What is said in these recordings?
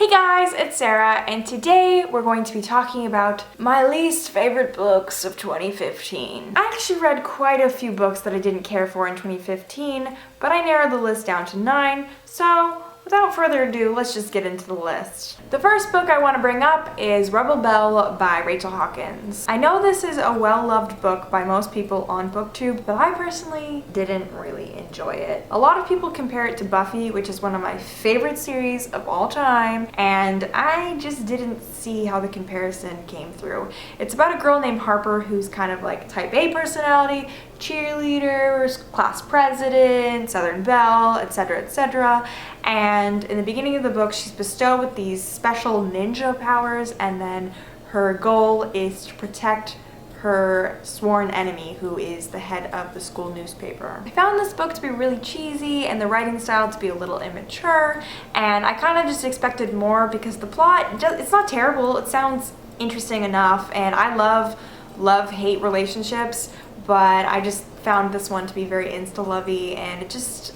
Hey guys, it's Sarah, and today we're going to be talking about my least favorite books of 2015. I actually read quite a few books that I didn't care for in 2015, but I narrowed the list down to 9, so without further ado, let's just get into the list. The first book I want to bring up is Rubble, Belle by Rachel Hawkins. I know this is a well-loved book by most people on BookTube, but I personally didn't really enjoy it. A lot of people compare it to Buffy, which is one of my favorite series of all time, and I just didn't see how the comparison came through. It's about a girl named Harper who's kind of like type A personality, cheerleader, class president, Southern Belle, etc., etc. And in the beginning of the book, she's bestowed with these special ninja powers, and then her goal is to protect her sworn enemy, who is the head of the school newspaper. I found this book to be really cheesy and the writing style to be a little immature, and I kind of just expected more because the plot, it's not terrible, it sounds interesting enough, and I love love-hate relationships, but I just found this one to be very insta-lovey, and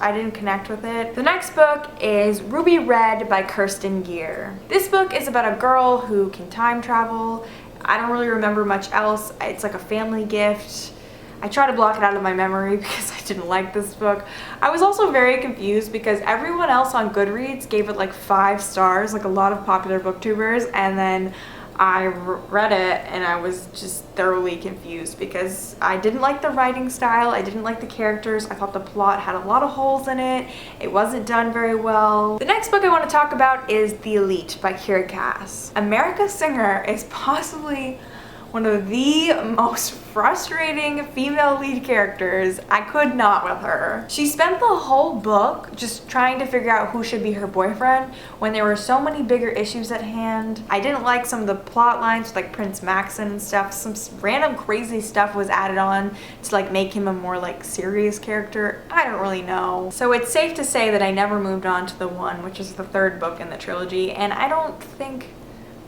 I didn't connect with it. The next book is Ruby Red by Kirsten, Gere. This book is about a girl who can time travel. I don't really remember much else. It's like a family gift. I try to block it out of my memory because I didn't like this book. I was also very confused because everyone else on Goodreads gave it like 5 stars, like a lot of popular booktubers, and then I read it and I was just thoroughly confused because I didn't like the writing style, I didn't like the characters, I thought the plot had a lot of holes in it, it wasn't done very well. The next book I want to talk about is The Elite by Gere. America Singer is possibly one of the most frustrating female lead characters. I could not with her. She spent the whole book just trying to figure out who should be her boyfriend when there were so many bigger issues at hand. I didn't like some of the plot lines with like Prince Maxon and stuff. Some random crazy stuff was added on to like make him a more like serious character. I don't really know. So it's safe to say that I never moved on to the one, which is the 3rd book in the trilogy, and I don't think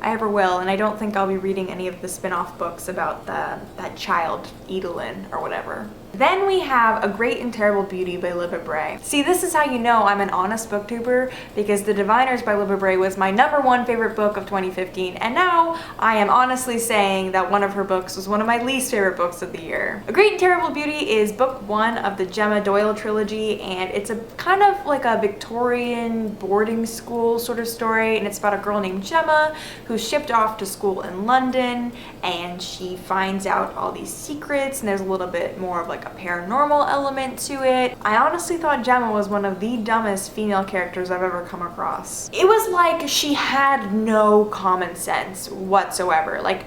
I ever will, and I don't think I'll be reading any of the spin-off books about that child, Edelyn, or whatever. Then we have A Great and Terrible Beauty by Libba Bray. See, this is how you know I'm an honest booktuber, because The Diviners by Libba Bray was my #1 favorite book of 2015, and now I am honestly saying that one of her books was one of my least favorite books of the year. A Great and Terrible Beauty is book 1 of the Gemma Doyle trilogy, and it's a kind of like a Victorian boarding school sort of story, and it's about a girl named Gemma who's shipped off to school in London, and she finds out all these secrets, and there's a little bit more of like a paranormal element to it. I honestly thought Gemma was one of the dumbest female characters I've ever come across. It was like she had no common sense whatsoever. Like,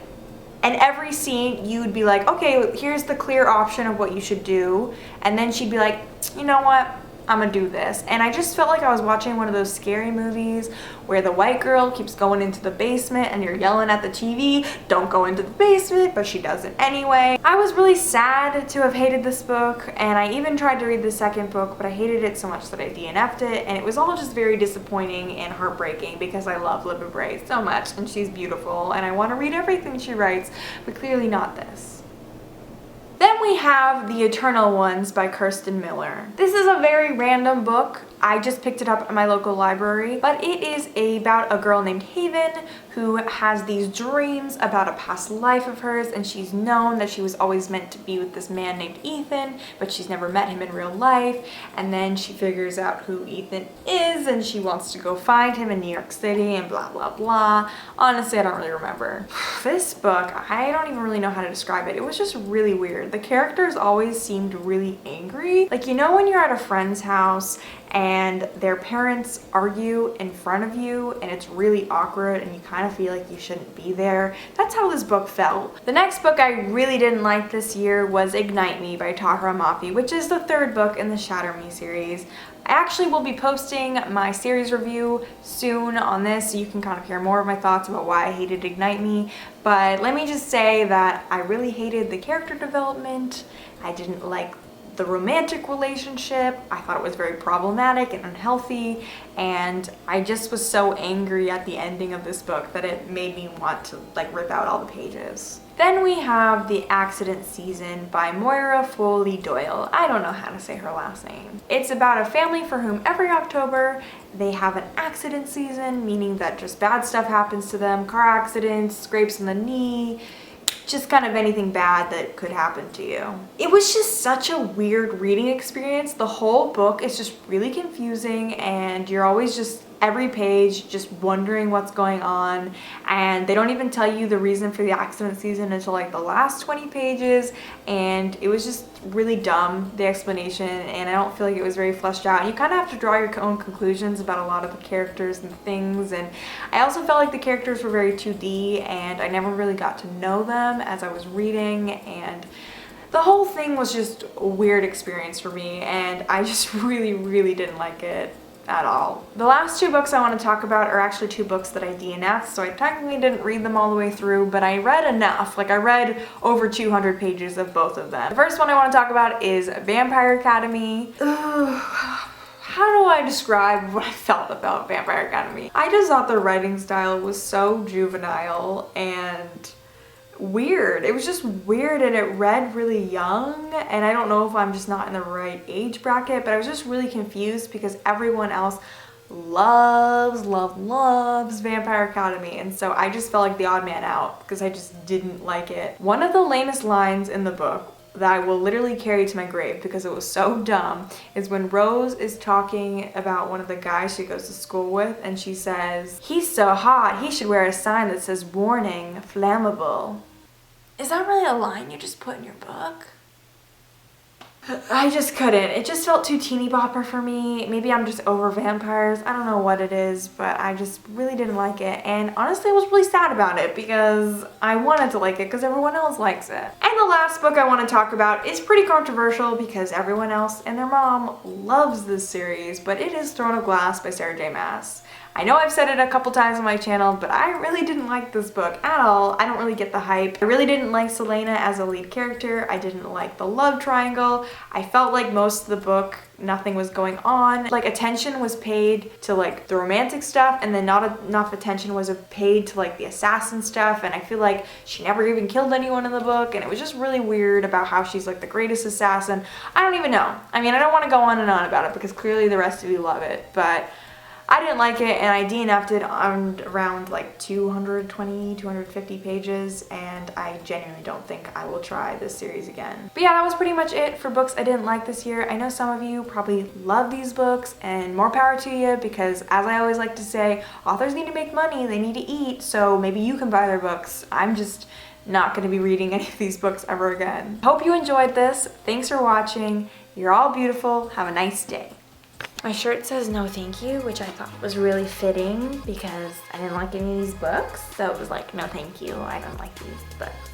in every scene you'd be like, okay, here's the clear option of what you should do, and then she'd be like, you know what, I'm gonna do this. And I just felt like I was watching one of those scary movies where the white girl keeps going into the basement and you're yelling at the TV, don't go into the basement, but she does it anyway. I was really sad to have hated this book, and I even tried to read the 2nd book, but I hated it so much that I DNF'd it, and it was all just very disappointing and heartbreaking because I love Libba Bray so much, and she's beautiful, and I want to read everything she writes, but clearly not this. Then we have The Eternal Ones by Kirsten Miller. This is a very random book. I just picked it up at my local library, but it is about a girl named Haven who has these dreams about a past life of hers, and she's known that she was always meant to be with this man named Ethan, but she's never met him in real life, and then she figures out who Ethan is, and she wants to go find him in New York City, and blah blah blah. Honestly, I don't really remember. This book, I don't even really know how to describe it. It was just really weird. The characters always seemed really angry. Like, you know when you're at a friend's house and their parents argue in front of you and it's really awkward and you kind of feel like you shouldn't be there? That's how this book felt. The next book I really didn't like this year was Ignite Me by Tahira Mafi, which is the 3rd book in the Shatter Me series. I actually will be posting my series review soon on this, so you can kind of hear more of my thoughts about why I hated Ignite Me, but let me just say that I really hated the character development. I didn't like the romantic relationship. I thought it was very problematic and unhealthy, and I just was so angry at the ending of this book that it made me want to like rip out all the pages. Then we have The Accident Season by Moira Foley Doyle. I don't know how to say her last name. It's about a family for whom every October they have an accident season, meaning that just bad stuff happens to them, car accidents, scrapes in the knee, just kind of anything bad that could happen to you. It was just such a weird reading experience. The whole book is just really confusing, and you're always just every page just wondering what's going on, and they don't even tell you the reason for the accident season until like the last 20 pages, and it was just really dumb, the explanation, and I don't feel like it was very fleshed out. You kind of have to draw your own conclusions about a lot of the characters and things, and I also felt like the characters were very 2D, and I never really got to know them as I was reading, and the whole thing was just a weird experience for me, and I just really didn't like it at all. The last two books I want to talk about are actually two books that I DNF'd, so I technically didn't read them all the way through, but I read enough. Like, I read over 200 pages of both of them. The first one I want to talk about is Vampire Academy. Ugh. How do I describe what I felt about Vampire Academy? I just thought the writing style was so juvenile and weird. It was just weird, and it read really young, and I don't know if I'm just not in the right age bracket, but I was just really confused because everyone else loves Vampire Academy, and so I just felt like the odd man out because I just didn't like it. One of the lamest lines in the book that I will literally carry to my grave because it was so dumb is when Rose is talking about one of the guys she goes to school with, and she says, "He's so hot, he should wear a sign that says warning, flammable." Is that really a line you just put in your book? I just couldn't. It just felt too teeny bopper for me. Maybe I'm just over vampires. I don't know what it is, but I just really didn't like it. And honestly, I was really sad about it because I wanted to like it because everyone else likes it. And the last book I want to talk about is pretty controversial because everyone else and their mom loves this series, but it is Throne of Glass by Sarah J. Maas. I know I've said it a couple times on my channel, but I really didn't like this book at all. I don't really get the hype. I really didn't like Selena as a lead character. I didn't like the love triangle. I felt like most of the book, nothing was going on. Like, attention was paid to like the romantic stuff, and then not enough attention was paid to like the assassin stuff, and I feel like she never even killed anyone in the book, and it was just really weird about how she's like the greatest assassin. I don't even know. I mean, I don't want to go on and on about it because clearly the rest of you love it, but I didn't like it, and I DNF'd it on around like 220, 250 pages, and I genuinely don't think I will try this series again. But yeah, that was pretty much it for books I didn't like this year. I know some of you probably love these books, and more power to you, because as I always like to say, authors need to make money, they need to eat, so maybe you can buy their books. I'm just not going to be reading any of these books ever again. Hope you enjoyed this. Thanks for watching. You're all beautiful. Have a nice day. My shirt says no thank you, which I thought was really fitting because I didn't like any of these books. So it was like, no thank you, I don't like these books.